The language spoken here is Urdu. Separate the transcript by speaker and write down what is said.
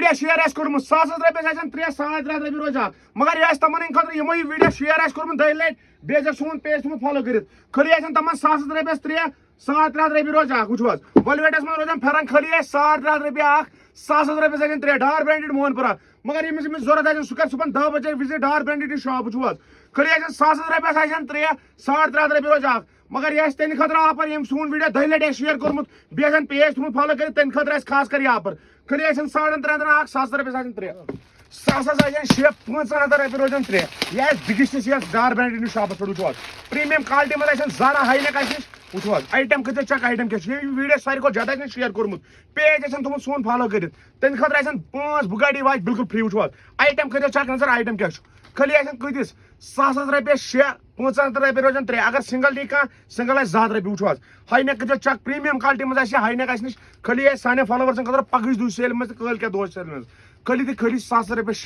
Speaker 1: ویڈیو شیئر آسہِ کوٚرمُت 1000 رۄپیہِ آسن 3 300 رۄپیہِ روزِ اکھ مگر یہِ آسہِ تمن ہٕنٛدِ خٲطرٕ یِمو یہِ ویڈیو شیئر آسہِ کوٚرمُت 2 لٹہِ بیٚیہِ آسہِ سون پیج تھوٚمُت فالو کٔرِتھ خٲلی آسن تمن 1000 رۄپیَس 3 300 رۄپیہِ روزِ اکھ وٕچھو حظ ولویٹس منٛز روزن پھیرن خٲلی آسہِ 300 رۄپیہِ اکھ 1000 رۄپیَس آسن 3 ڈار برینڈڈ مون پورہ مگر ییٚمِس ضروٗرت آسن سُہ کر صبحن 10 بجے وِزٹ ڈار برینڈڈ شاپ وٕچھو حظ خٲلی آسن 1000 رۄپیَس آسن 3 300 رۄپیہِ روزِ اکھ مگر یہ تہندِ خٲطرٕ آفر ییٚمۍ سون ویڈیو 2 لٹہِ شیئر کوٚرمُت بیٚیہِ آسن پیج تھوٚمُت فالو کٔرِتھ تہندِ خٲطرٕ آسہِ خاص کر یہِ آفر خٲلی آسن 350 اکھ 1000 رۄپیَس آسن 3 ساس آسن 6 500 رۄپیہِ روزن 3 یہِ آسہِ بِگسٹس یتھ ڈار برینڈڈ شاپس پٮ۪ٹھ وٕچھو حظ پریمیم کالٹی منٛز آسن زارا ہائی نیک آسہِ وٕچھو حظ آیٹم کۭتیاہ چیک آیٹم کیٛاہ چھُ یہِ ویڈیو ساروی کھۄتہٕ زیادٕ آسہِ شیئر کوٚرمُت پیج آسن تھوٚمُت سون فالو کٔرِتھ تہندِ خٲطرٕ آسن 5 بُگاٹی واچ بالکل فری وٕچھو حظ آیٹم کۭتیاہ چیک نظر آیٹم کیٛاہ چھُ خٲلی آسن کۭتِس 1000 رۄپیَس 6 500 رۄپیہِ روزن 3 اگر سنگل نی کانٛہہ سنگل آسہِ 2 رۄپیہِ وٕچھو حظ ہائی نیک کۭتیاہ چیک پریمیم کالٹی منٛز آسہِ ہائی نیک آسہِ نِش خٲلی آسہِ سانٮ۪ن فالوورسن خٲطرٕ پگہٕچ دۄہ سیلہِ منٛز تہٕ کٲلۍ کٮ۪تھ دۄہَس سیلہِ منٛز خٲلی تہٕ خٲلی 1000 رۄپیہِ